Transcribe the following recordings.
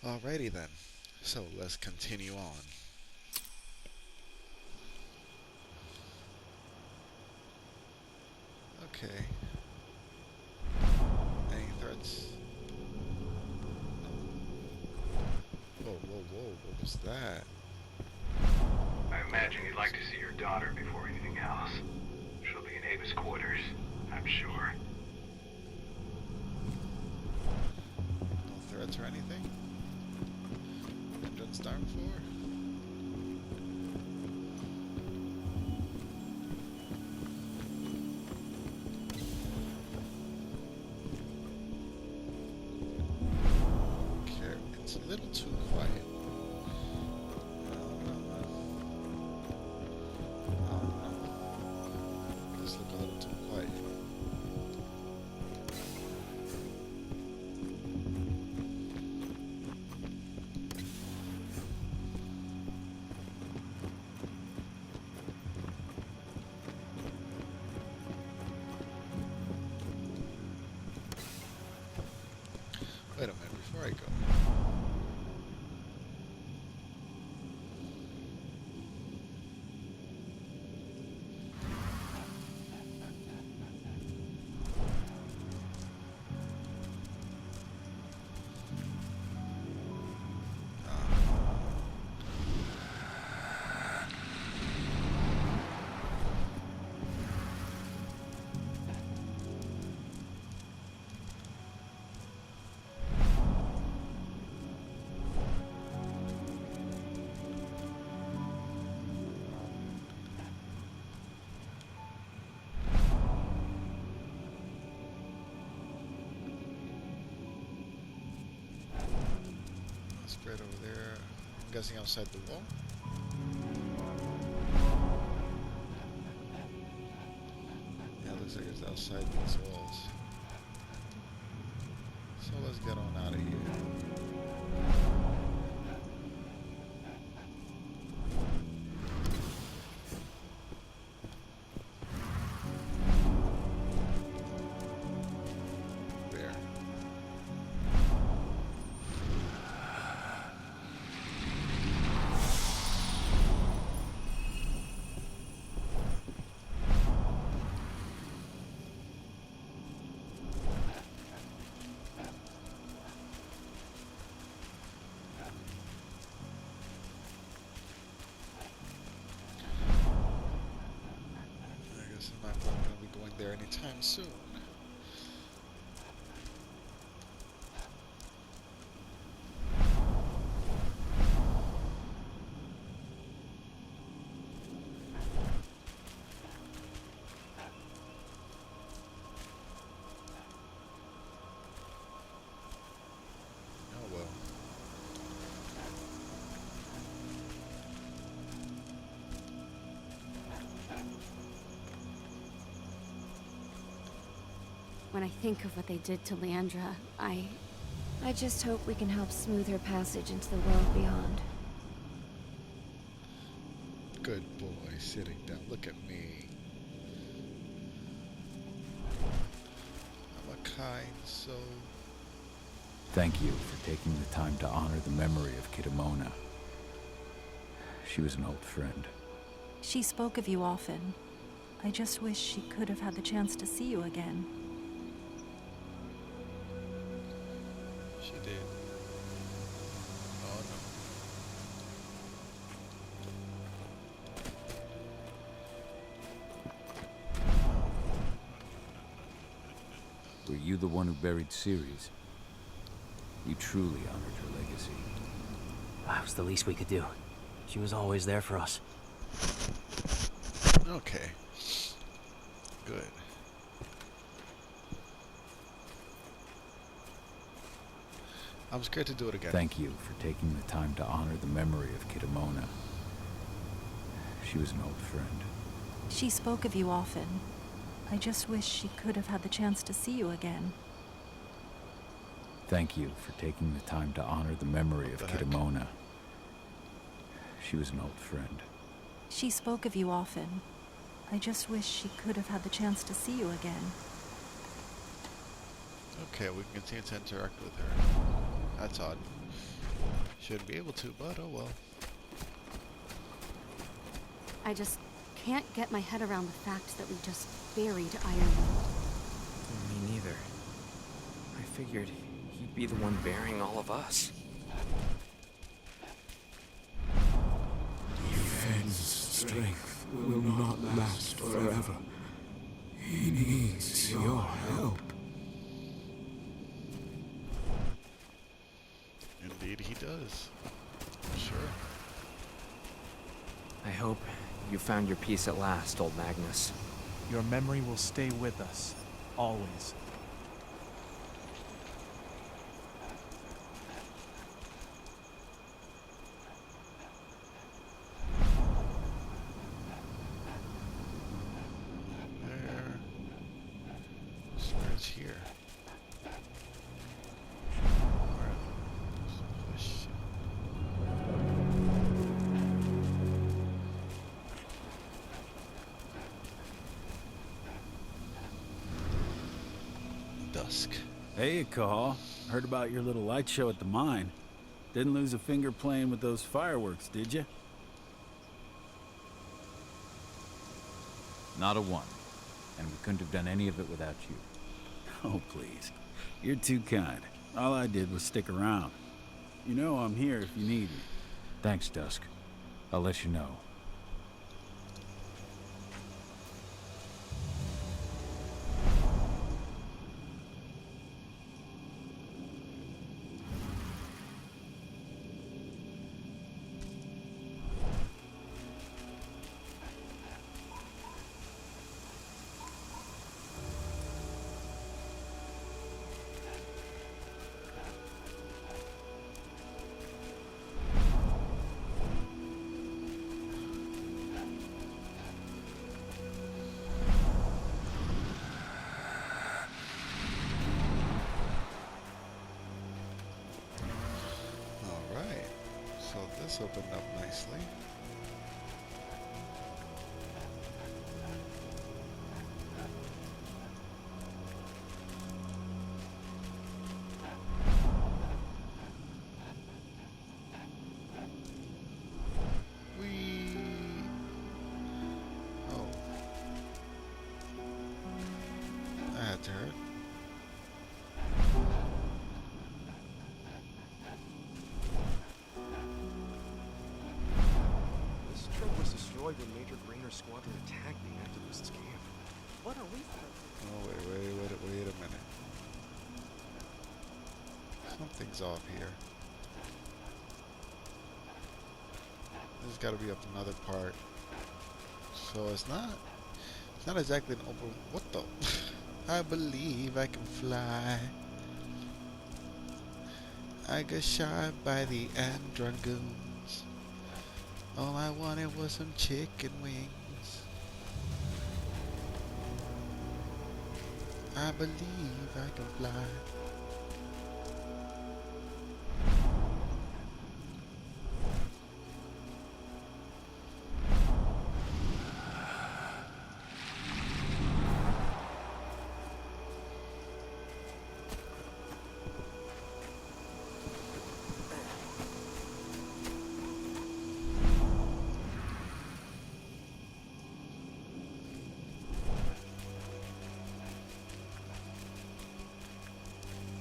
Alrighty then. So let's continue on. Okay. Any threats? No. Whoa, whoa, whoa. What was that? I imagine you'd like to see your daughter before anything else. She'll be in Ava's quarters, I'm sure. No threats or anything? Entrance down floor? Okay, it's a little too quiet. I don't know, man. I don't know. Just look a little too quiet. Wait a minute, before I go. Right over there. I'm guessing outside the wall. Yeah, looks like it's outside these walls. So let's get on out of here. I'm not going to be going there anytime soon. Oh well. When I think of what they did to Leandra, I just hope we can help smooth her passage into the world beyond. Good boy, sitting down. Look at me. I'm a kind soul. Thank you for taking the time to honor the memory of Kitamona. She was an old friend. She spoke of you often. I just wish she could have had the chance to see you again. She did. Oh no. Were you the one who buried Ceres? You truly honored her legacy. That was the least we could do. She was always there for us. Okay. Good. I'm scared to do it again. Thank you for taking the time to honor the memory of Kitamona. She was an old friend. She spoke of you often. I just wish she could have had the chance to see you again. Thank you for taking the time to honor the memory of Kitamona. She was an old friend. She spoke of you often. I just wish she could have had the chance to see you again. Okay, we can continue to interact with her. That's odd. Shouldn't be able to, but oh well. I just can't get my head around the fact that we just buried Ironwood. Me neither. I figured he'd be the one burying all of us. Defense strength will not last forever. He needs your help. Indeed he does. Sure. I hope you found your peace at last, old Magnus. Your memory will stay with us, always. There. Where's here? Alright. Push. Dusk. Hey, Call. Heard about your little light show at the mine. Didn't lose a finger playing with those fireworks, did you? Not a one. And we couldn't have done any of it without you. Oh, please. You're too kind. All I did was stick around. You know I'm here if you need me. Thanks, Dusk. I'll let you know. Alright. So this opened up nicely. Oh. That had to hurt. This truck was destroyed when Major Grainer's squadron attacked the activists' camp. What are we supposed to do? Oh, wait a minute. Something's off here. There's got to be up another part. So it's not exactly an open. What the? I believe I can fly. I got shot by the Andragoons. All I wanted was some chicken wings. I believe I can fly.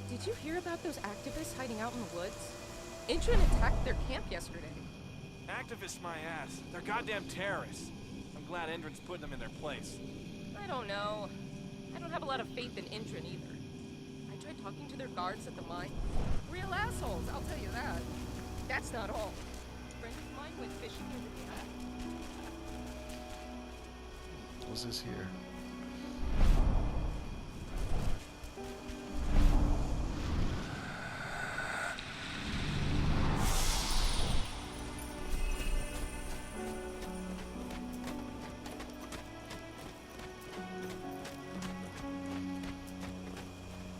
Did you hear about those activists hiding out in the woods? Intron attacked their camp yesterday. Activists my ass. They're goddamn terrorists. I'm glad Endron's putting them in their place. I don't know. I don't have a lot of faith in Intron either. I tried talking to their guards at the mine. Real assholes, I'll tell you that. That's not all. A friend of mine went fishing over the island. What's this here?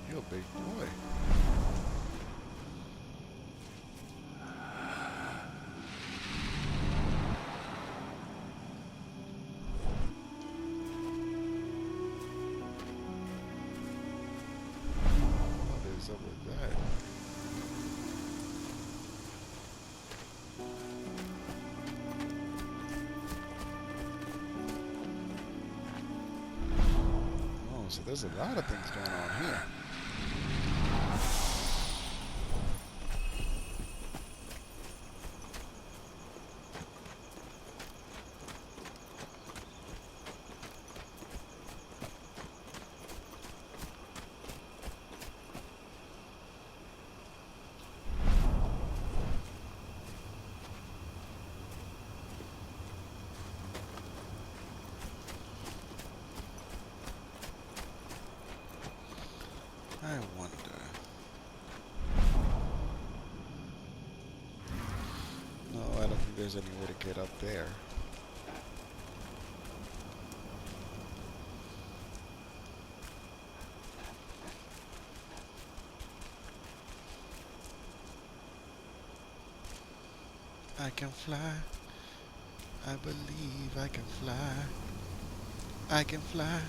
You're a big boy. What is up with that? So there's a lot of things going on here. I wonder. No, I don't think there's any way to get up there. I can fly. I believe I can fly. I can fly.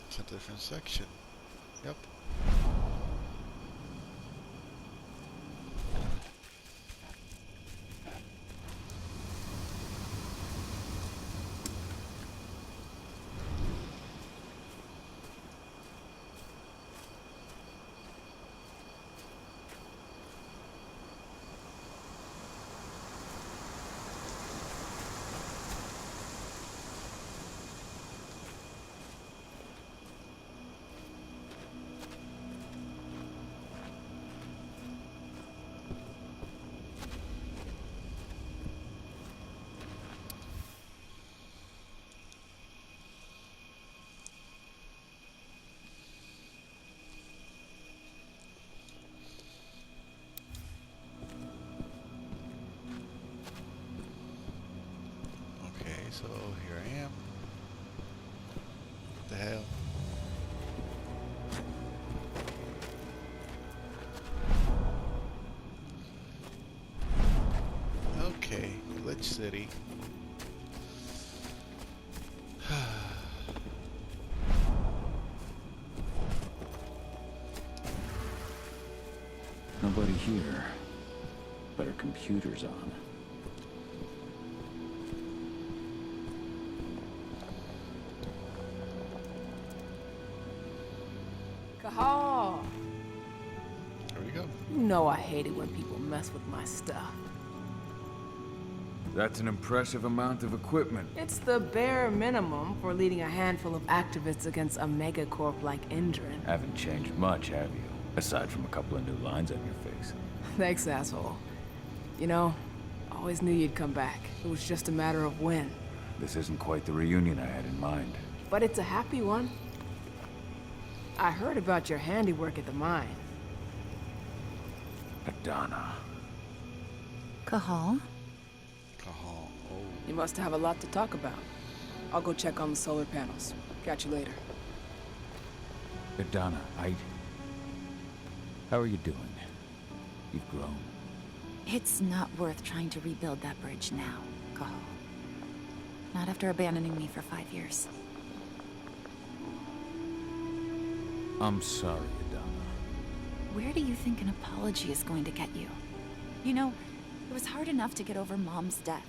It's a different section. Yep. So here I am. What the hell? Okay, Glitch City. Nobody here, but our computer's on. Kahal! There we go. You know I hate it when people mess with my stuff. That's an impressive amount of equipment. It's the bare minimum for leading a handful of activists against a megacorp like Indran. Haven't changed much, have you? Aside from a couple of new lines on your face. Thanks, asshole. You know, I always knew you'd come back. It was just a matter of when. This isn't quite the reunion I had in mind. But it's a happy one. I heard about your handiwork at the mine. Adana. Kahal? Kahal. Oh. You must have a lot to talk about. I'll go check on the solar panels. Catch you later. Adana, how are you doing? You've grown. It's not worth trying to rebuild that bridge now, Kahal. Not after abandoning me for 5 years. I'm sorry, Adana. Where do you think an apology is going to get you? You know, it was hard enough to get over Mom's death.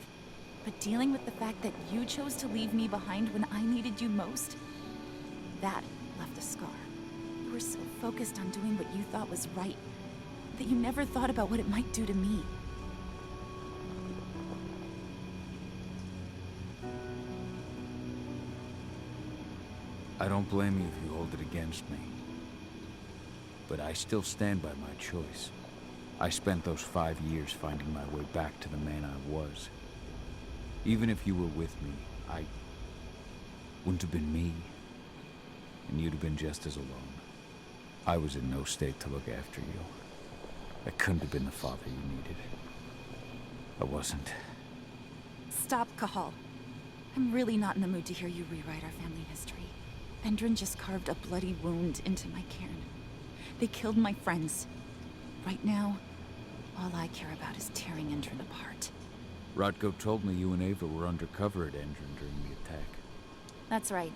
But dealing with the fact that you chose to leave me behind when I needed you most, that left a scar. You were so focused on doing what you thought was right, that you never thought about what it might do to me. I don't blame you if you hold it against me. But I still stand by my choice. I spent those 5 years finding my way back to the man I was. Even if you were with me, I wouldn't have been me. And you'd have been just as alone. I was in no state to look after you. I couldn't have been the father you needed. I wasn't. Stop, Kahal. I'm really not in the mood to hear you rewrite our family history. Endrin just carved a bloody wound into my cairn. They killed my friends. Right now, all I care about is tearing Endrin apart. Rodko told me you and Ava were undercover at Endrin during the attack. That's right.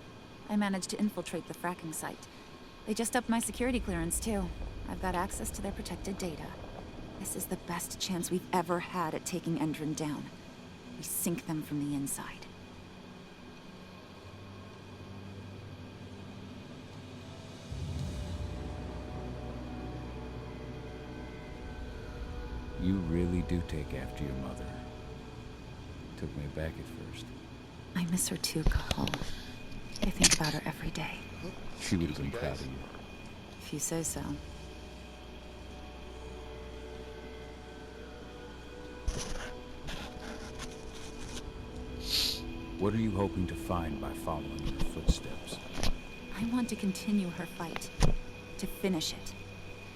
I managed to infiltrate the fracking site. They just upped my security clearance, too. I've got access to their protected data. This is the best chance we've ever had at taking Endrin down. We sink them from the inside. You really do take after your mother. Took me aback at first. I miss her too, Cahal. I think about her every day. She would have been proud of you. If you say so. What are you hoping to find by following your footsteps? I want to continue her fight. To finish it.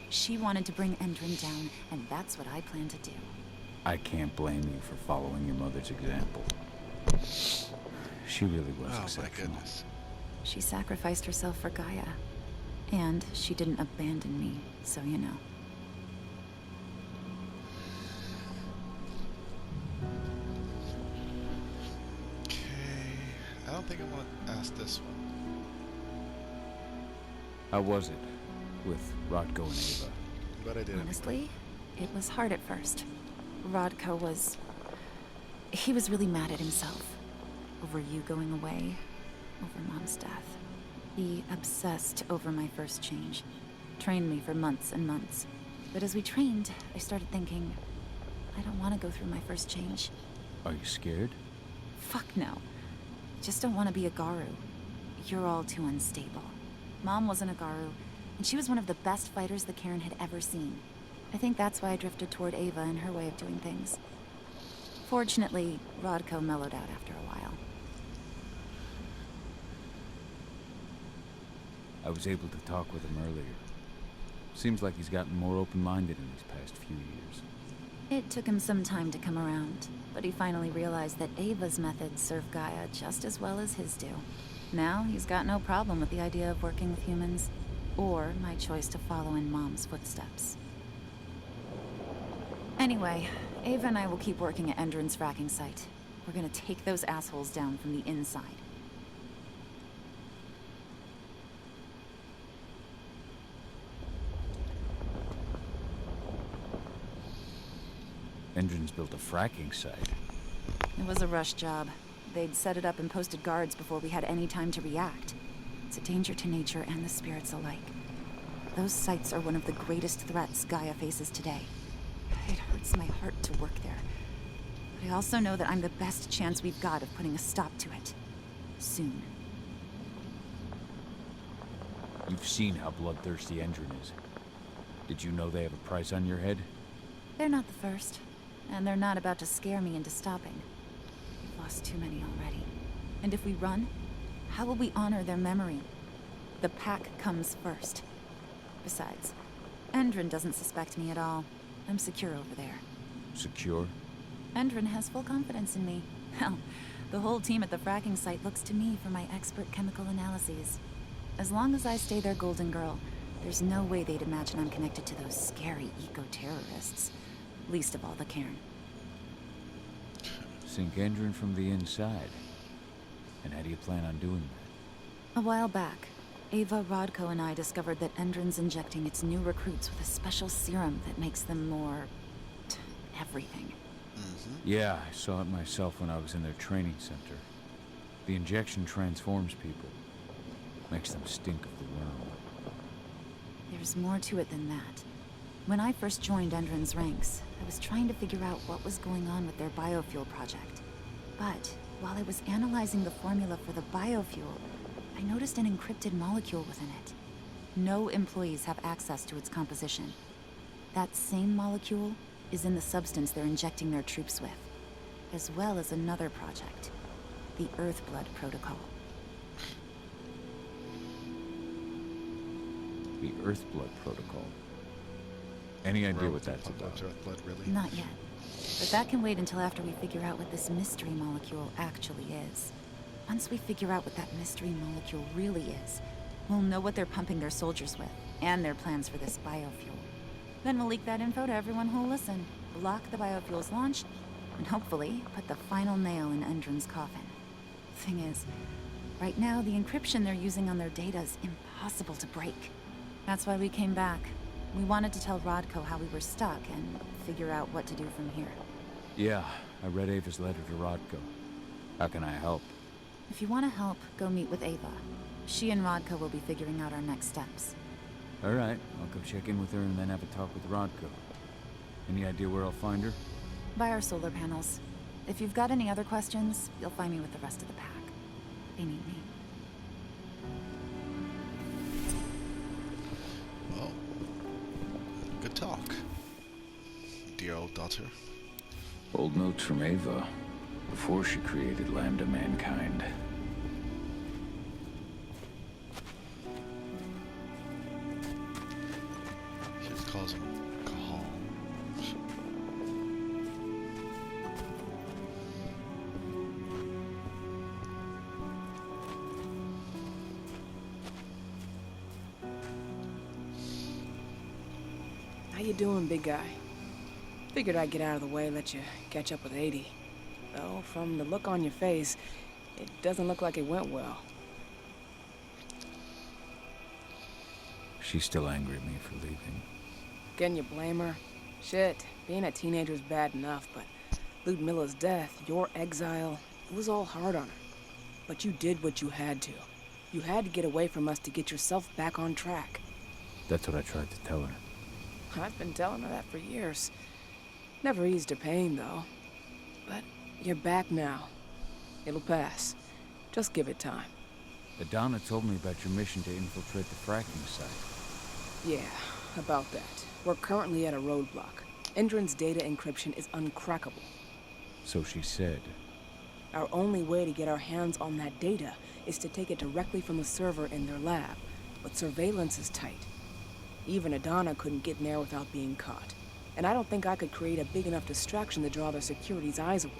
She wanted to bring Endrin down, and that's what I plan to do. I can't blame you for following your mother's example. She really was exceptional. My goodness. She sacrificed herself for Gaia. And she didn't abandon me, so you know. Okay. I don't think I want to ask this one. How was it with Rodko and Ava? But I did. Honestly, it was hard at first. Rodko was... He was really mad at himself. Over you going away. Over Mom's death. He obsessed over my first change. Trained me for months and months. But as we trained, I started thinking, I don't want to go through my first change. Are you scared? Fuck no. I just don't want to be a Garu. You're all too unstable. Mom wasn't a Garu, and she was one of the best fighters the Cairn had ever seen. I think that's why I drifted toward Ava and her way of doing things. Fortunately, Rodko mellowed out after a while. I was able to talk with him earlier. Seems like he's gotten more open-minded in these past few years. It took him some time to come around, but he finally realized that Ava's methods serve Gaia just as well as his do. Now, he's got no problem with the idea of working with humans, or my choice to follow in Mom's footsteps. Anyway, Ava and I will keep working at Endrin's fracking site. We're gonna take those assholes down from the inside. Endrin's built a fracking site. It was a rush job. They'd set it up and posted guards before we had any time to react. It's a danger to nature and the spirits alike. Those sites are one of the greatest threats Gaia faces today. It hurts my heart to work there. But I also know that I'm the best chance we've got of putting a stop to it. Soon. You've seen how bloodthirsty Endrin is. Did you know they have a price on your head? They're not the first. And they're not about to scare me into stopping. We've lost too many already. And if we run, how will we honor their memory? The pack comes first. Besides, Endrin doesn't suspect me at all. I'm secure over there. Secure? Endrin has full confidence in me. Hell, the whole team at the fracking site looks to me for my expert chemical analyses. As long as I stay their golden girl, there's no way they'd imagine I'm connected to those scary eco-terrorists. Least of all the Cairn. Sink Endrin from the inside. And how do you plan on doing that? A while back, Ava, Rodko, and I discovered that Endrin's injecting its new recruits with a special serum that makes them more... everything. Yeah, I saw it myself when I was in their training center. The injection transforms people. Makes them stink of the worm. There's more to it than that. When I first joined Endrin's ranks, I was trying to figure out what was going on with their biofuel project. But while I was analyzing the formula for the biofuel, I noticed an encrypted molecule within it. No employees have access to its composition. That same molecule is in the substance they're injecting their troops with, as well as another project, the Earthblood protocol. The Earthblood protocol. Any idea what that's about? Earthblood, really? Not yet. But that can wait until after we figure out what this mystery molecule actually is. Once we figure out what that mystery molecule really is, we'll know what they're pumping their soldiers with, and their plans for this biofuel. Then we'll leak that info to everyone who'll listen, block the biofuel's launch, and hopefully put the final nail in Endron's coffin. Thing is, right now the encryption they're using on their data is impossible to break. That's why we came back. We wanted to tell Rodko how we were stuck and figure out what to do from here. Yeah, I read Ava's letter to Rodko. How can I help? If you want to help, go meet with Ava. She and Rodko will be figuring out our next steps. All right, I'll go check in with her and then have a talk with Rodko. Any idea where I'll find her? By our solar panels. If you've got any other questions, you'll find me with the rest of the pack. They need me. Well, good talk, dear old daughter. Old notes from Ava, before she created Lambda Mankind. She just calls him Cahal. How you doing, big guy? Figured I'd get out of the way, let you catch up with 80. Though, from the look on your face, it doesn't look like it went well. She's still angry at me for leaving. Can you blame her? Shit, being a teenager's bad enough, but Ludmilla's death, your exile, it was all hard on her. But you did what you had to. You had to get away from us to get yourself back on track. That's what I tried to tell her. I've been telling her that for years. Never eased her pain, though. But you're back now. It'll pass. Just give it time. Adana told me about your mission to infiltrate the fracking site. Yeah, about that. We're currently at a roadblock. Endron's data encryption is uncrackable. So she said. Our only way to get our hands on that data is to take it directly from the server in their lab. But surveillance is tight. Even Adana couldn't get in there without being caught. And I don't think I could create a big enough distraction to draw their security's eyes away.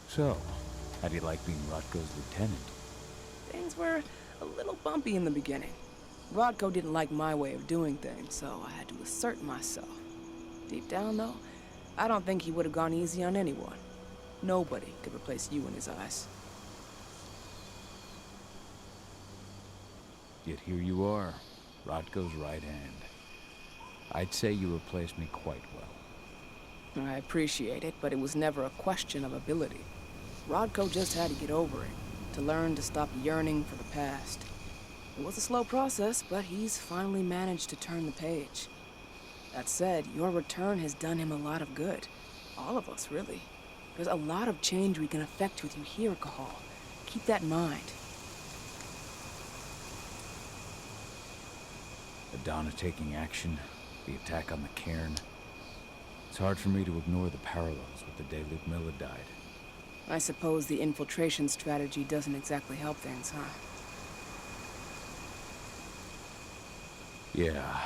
So, how do you like being Rodko's lieutenant? Things were a little bumpy in the beginning. Rodko didn't like my way of doing things, so I had to assert myself. Deep down, though, I don't think he would have gone easy on anyone. Nobody could replace you in his eyes. Yet here you are, Rodko's right hand. I'd say you replaced me quite well. I appreciate it, but it was never a question of ability. Rodko just had to get over it, to learn to stop yearning for the past. It was a slow process, but he's finally managed to turn the page. That said, your return has done him a lot of good. All of us, really. There's a lot of change we can effect with you here, Cahal. Keep that in mind. Adana taking action, the attack on the cairn. It's hard for me to ignore the parallels with the day Ludmilla died. I suppose the infiltration strategy doesn't exactly help things, huh? Yeah.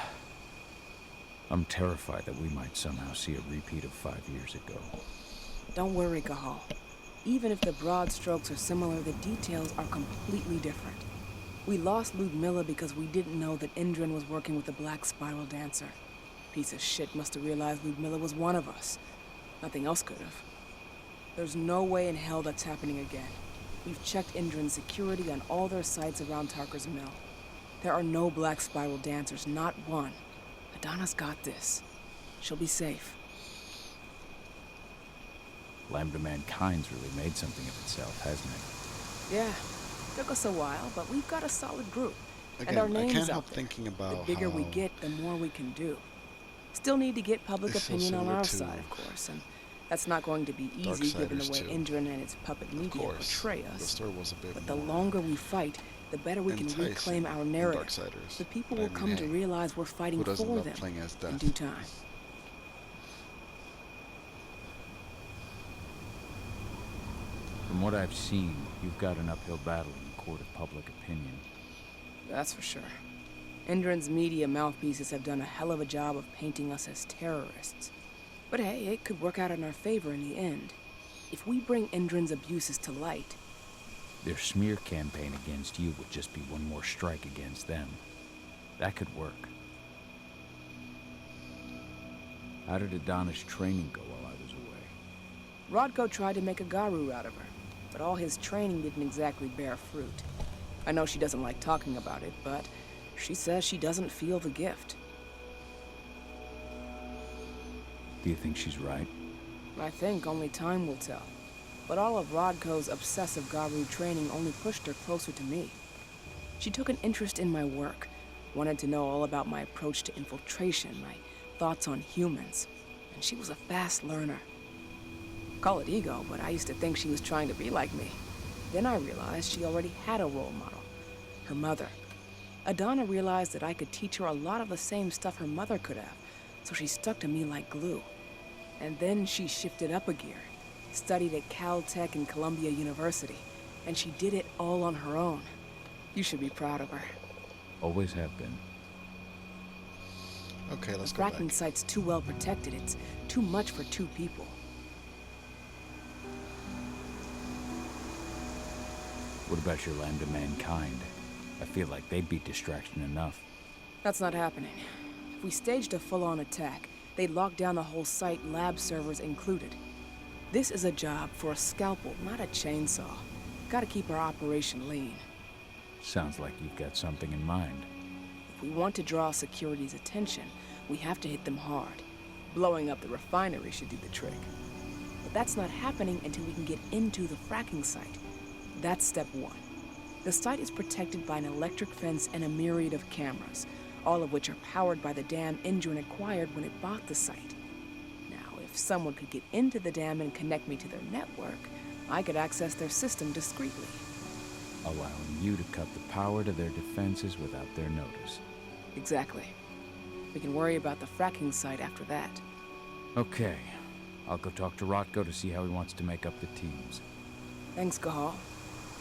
I'm terrified that we might somehow see a repeat of 5 years ago. Don't worry, Cahal. Even if the broad strokes are similar, the details are completely different. We lost Ludmilla because we didn't know that Endron was working with the Black Spiral Dancer. Piece of shit must have realized Ludmilla was one of us. Nothing else could have. There's no way in hell that's happening again. We've checked Endron's security on all their sites around Tarker's Mill. There are no Black Spiral Dancers, not one. Adana's got this. She'll be safe. Lambda Mankind's really made something of itself, hasn't it? Yeah. Took us a while, but we've got a solid group. Again, and our I name's can't out help there. thinking about The bigger we how get, the more we can do. Still need to get public it's so opinion on similar our to side, of course, and that's not going to be easy given the way too. Endron and its puppet media portray The us. story was a bit But the more longer we fight, the better we can enticing reclaim our than narrative. Darksiders. The people But I will mean, come to hey, realize we're fighting who doesn't for love them playing as in death? due time. From what I've seen, you've got an uphill battle in the court of public opinion. that's for sure. Endron's media mouthpieces have done a hell of a job of painting us as terrorists. But hey, it could work out in our favor in the end. If we bring Endron's abuses to light... Their smear campaign against you would just be one more strike against them. That could work. How did Adana's training go while I was away? Rodko tried to make a Garu out of her, but all his training didn't exactly bear fruit. I know she doesn't like talking about it, but she says she doesn't feel the gift. Do you think she's right? I think only time will tell. But all of Rodko's obsessive Garu training only pushed her closer to me. She took an interest in my work, wanted to know all about my approach to infiltration, my thoughts on humans, and she was a fast learner. Call it ego, but I used to think she was trying to be like me. Then I realized she already had a role model, her mother. Adana realized that I could teach her a lot of the same stuff her mother could have, so she stuck to me like glue. And then she shifted up a gear, studied at Caltech and Columbia University, and she did it all on her own. You should be proud of her. Always have been. Okay, let's the go back. fracking site's too well protected. It's too much for 2 people. What about your Lambda Mankind? I feel like they'd be distraction enough. That's not happening. If we staged a full-on attack, they'd lock down the whole site, lab servers included. This is a job for a scalpel, not a chainsaw. Gotta keep our operation lean. Sounds like you've got something in mind. If we want to draw security's attention, we have to hit them hard. Blowing up the refinery should do the trick. But that's not happening until we can get into the fracking site. That's step 1. The site is protected by an electric fence and a myriad of cameras, all of which are powered by the dam Endron acquired when it bought the site. Now, if someone could get into the dam and connect me to their network, I could access their system discreetly. Allowing you to cut the power to their defenses without their notice. Exactly. We can worry about the fracking site after that. Okay. I'll go talk to Rotko to see how he wants to make up the teams. Thanks, Gahal.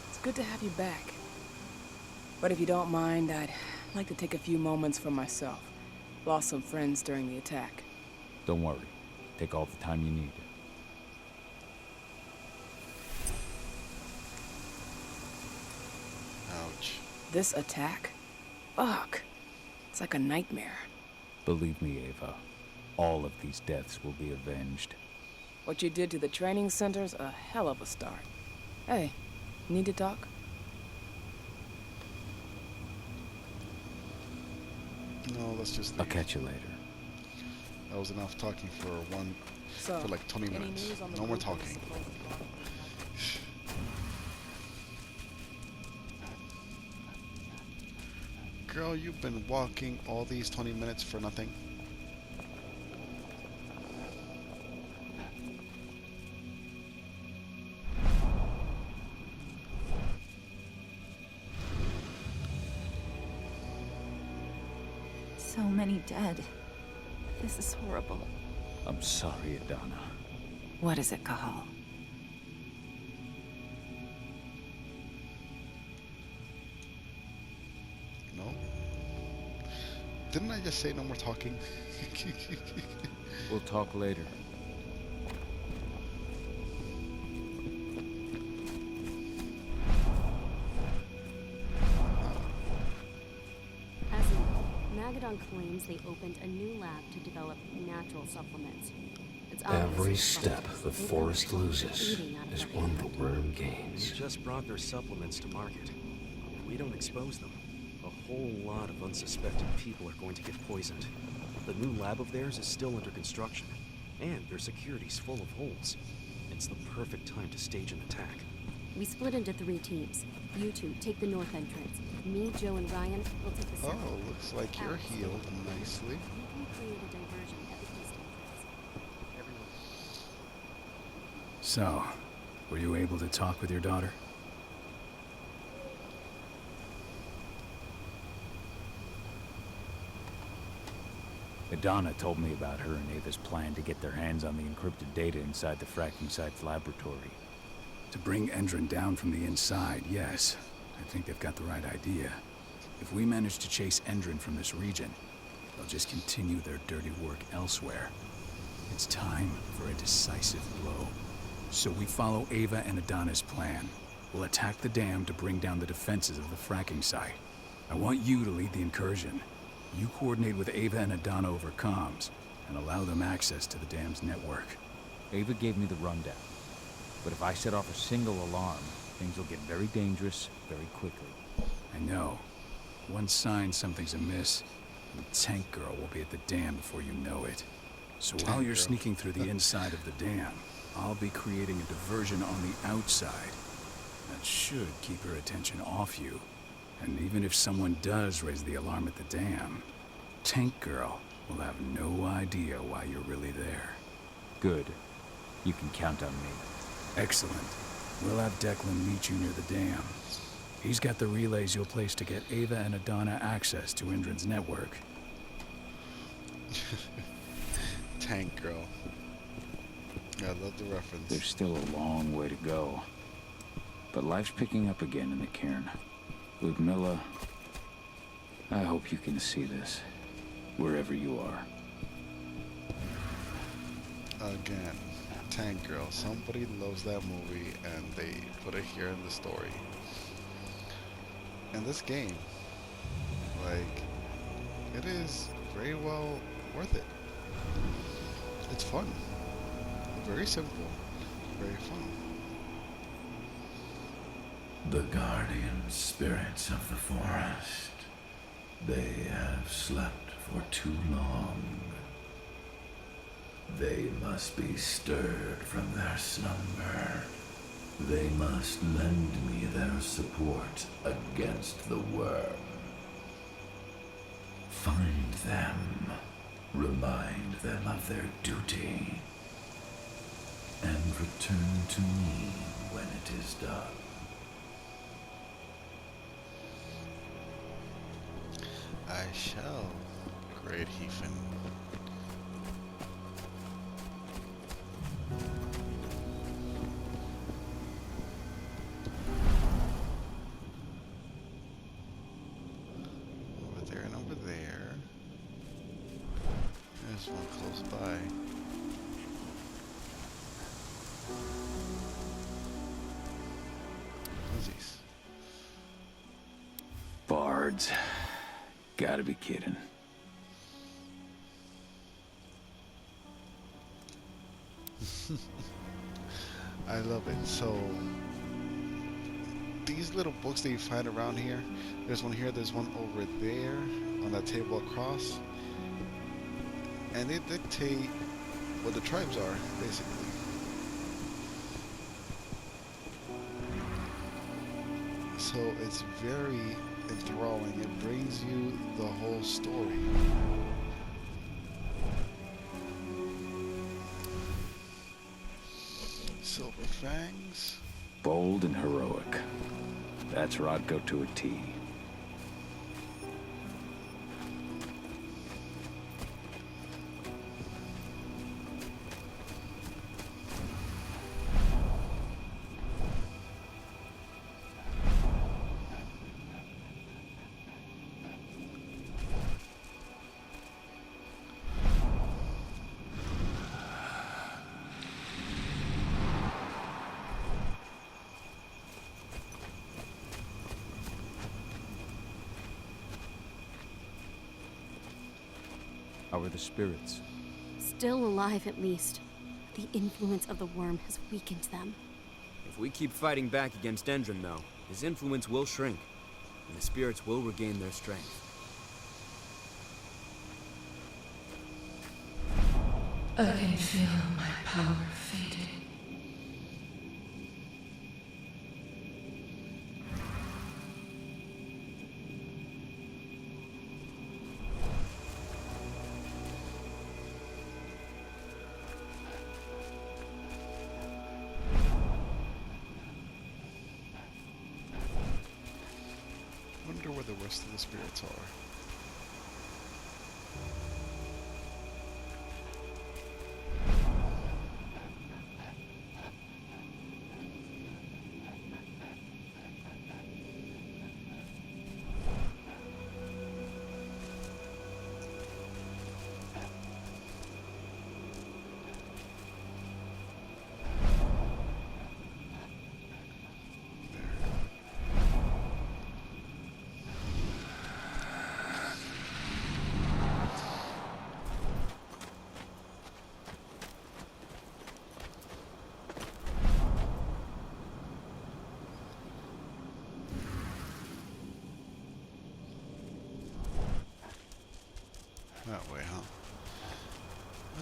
It's good to have you back. But if you don't mind, I'd like to take a few moments for myself. Lost some friends during the attack. Don't worry. Take all the time you need. Ouch. This attack? Fuck. It's like a nightmare. Believe me, Ava. All of these deaths will be avenged. What you did to the training center's a hell of a start. Hey, need to talk? No, let's just leave. I'll catch you later. That was enough talking for So, like 20 any minutes. news on the No more group on the talking. supposed bomb? Girl, you've been walking all these 20 minutes for nothing. So many dead. This is horrible. I'm sorry, Adana. What is it, Cahal? No? Didn't I just say no more talking? We'll talk later. As you know, Magadon claims they opened a new lab to develop natural supplements. It's Every obvious step the they've forest been loses eating out of is their one the hand. worm gains. They just brought their supplements to market. If we don't expose them, a whole lot of unsuspected people are going to get poisoned. The new lab of theirs is still under construction, and their security's full of holes. It's the perfect time to stage an attack. We split into 3 teams. You 2 take the north entrance. Me, Joe, and Ryan will take the south. Oh, looks like you're healed nicely. You can create a diversion at the east entrance. So, were you able to talk with your daughter? Adana told me about her and Ava's plan to get their hands on the encrypted data inside the fracking site's laboratory. To bring Endron down from the inside, yes. I think they've got the right idea. If we manage to chase Endrin from this region, they'll just continue their dirty work elsewhere. It's time for a decisive blow. So we follow Ava and Adana's plan. We'll attack the dam to bring down the defenses of the fracking site. I want you to lead the incursion. You coordinate with Ava and Adana over comms, and allow them access to the dam's network. Ava gave me the rundown. But if I set off a single alarm, things will get very dangerous very quickly. I know. One sign something's amiss, and Tank Girl will be at the dam before you know it. So while you're sneaking through the inside of the dam, I'll be creating a diversion on the outside. That should keep her attention off you. And even if someone does raise the alarm at the dam, Tank Girl will have no idea why you're really there. Good. You can count on me. Excellent. We'll have Declan meet you near the dam. He's got the relays you'll place to get Ava and Adana access to Indrin's network. Tank Girl. Yeah, I love the reference. There's still a long way to go. But life's picking up again in the cairn. Ludmilla, I hope you can see this, wherever you are. Again, Tank Girl. Somebody loves that movie and they put it here in the story. And this game, like, it is very well worth it. It's fun. Very simple. Very fun. The guardian spirits of the forest. They have slept for too long. They must be stirred from their slumber. They must lend me their support against the worm. Find them, remind them of their duty, and return to me when it is done. I shall, great Heathen. Over there and over there. There's one close by. Who's these? Bards. Gotta be kidding. I love it. So these little books that you find around here, there's one here, there's one over there on that table across, and they dictate what the tribes are, basically. So it's very enthralling. It brings you the whole story. Silver Fangs. Bold and heroic. That's Rodko to a T. How are the spirits? Still alive, at least. The influence of the worm has weakened them. If we keep fighting back against Endrin, though, his influence will shrink, and the spirits will regain their strength. I can feel my power fading. Wonder where the rest of the spirits are.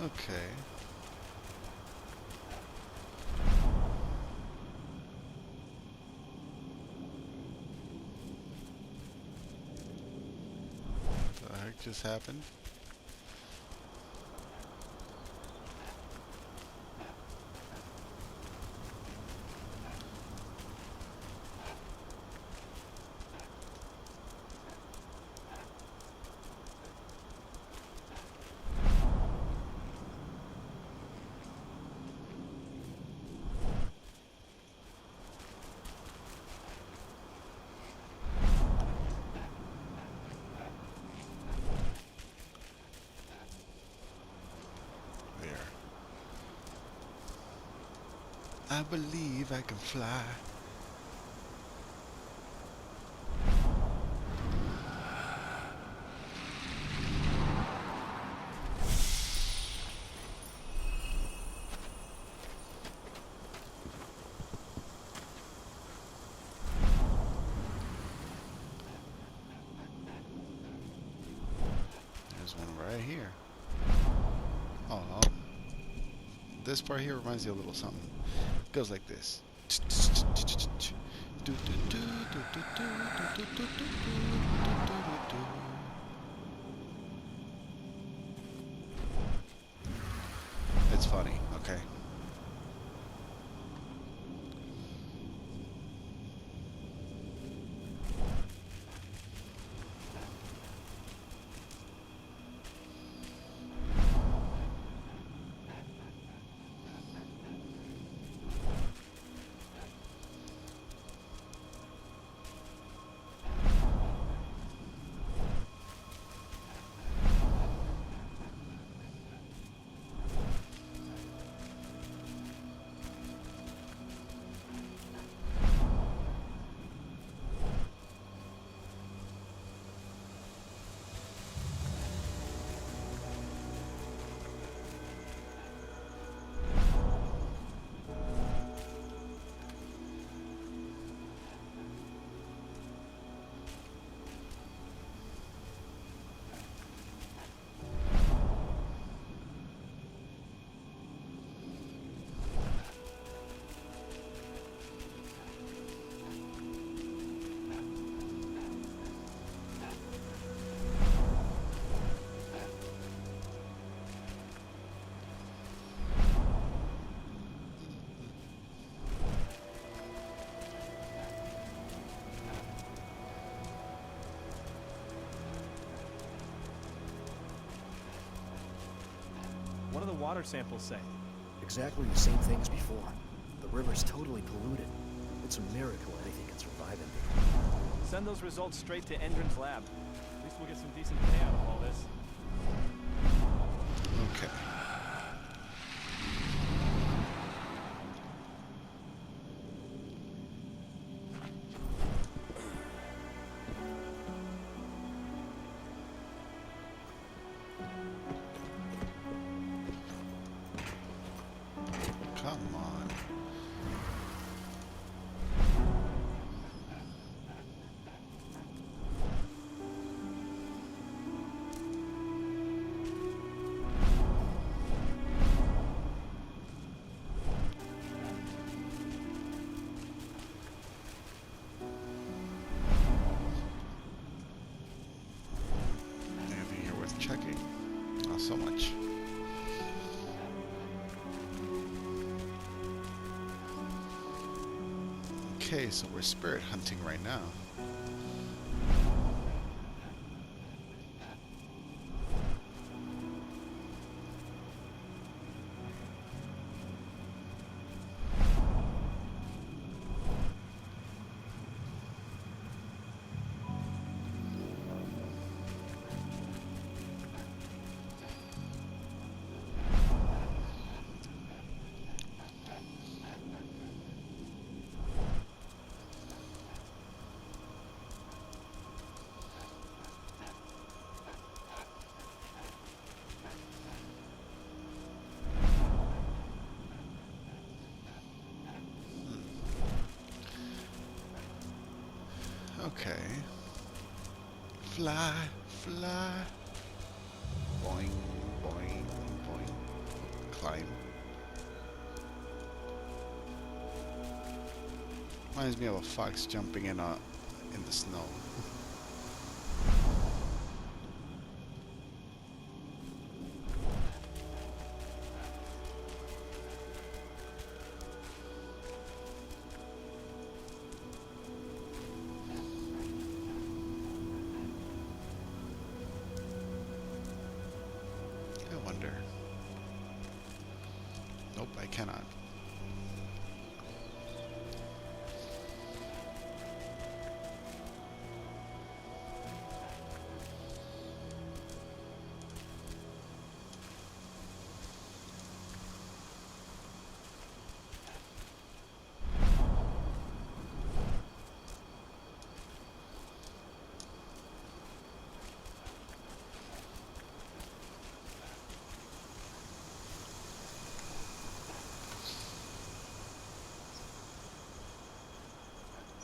Okay. What the heck just happened? I believe I can fly. There's one right here. Oh, this part here reminds you of a little something. It goes like this. It's funny, okay. What do the water samples say? Exactly the same thing as before. The river's totally polluted. It's a miracle anything can survive in there. Send those results straight to Endron's lab. At least we'll get some decent pay out of all this. Okay. Come on. Anything here worth checking? Not so much. Okay, so we're spirit hunting right now. Okay. Fly, fly. Boing, boing, boing. climb. Reminds me of a fox jumping in the snow. I wonder. Nope, I cannot.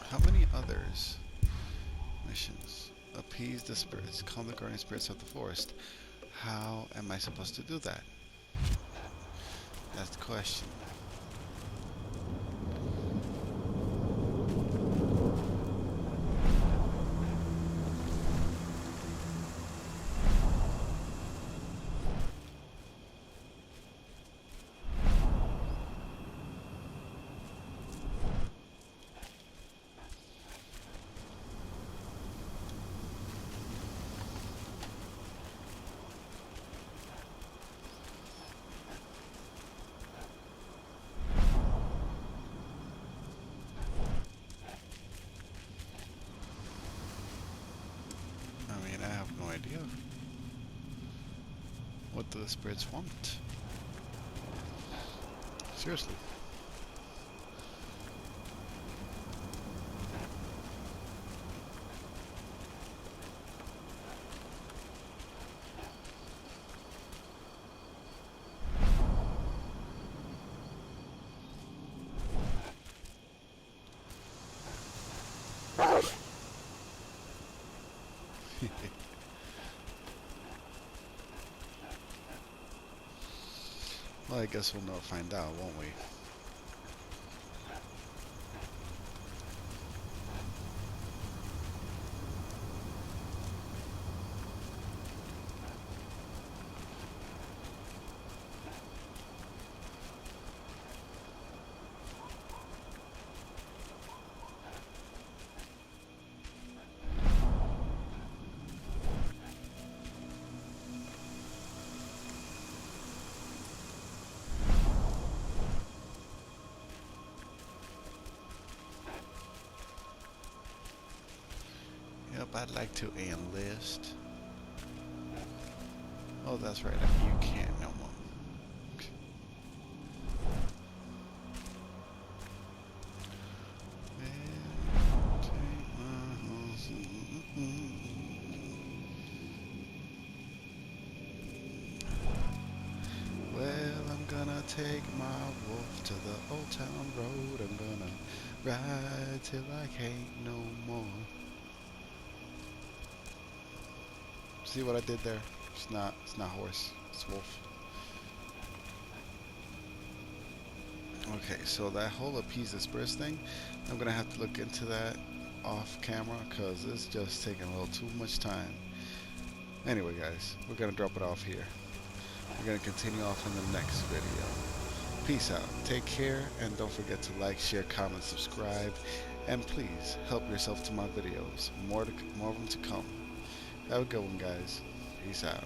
How many others? Missions. Appease the spirits. Calm the guardian spirits of the forest. How am I supposed to do that? That's the question. I have no idea. What do the spirits want? Seriously. Well, I guess we'll never find out, won't we? Yep, I'd like to enlist. Oh, that's right. You can't no more. Well, I'm gonna take my wolf to the old town road. I'm gonna ride till I can't no more. See what I did there? It's not horse, it's wolf. Okay, so that whole appease the spirits thing, I'm gonna have to look into that off camera because it's just taking a little too much time. Anyway guys, we're gonna drop it off here. We're gonna continue off in the next video. Peace out, take care, and don't forget to like, share, comment, subscribe, and please help yourself to my videos. More of them to come. Have a good one, guys. Peace out.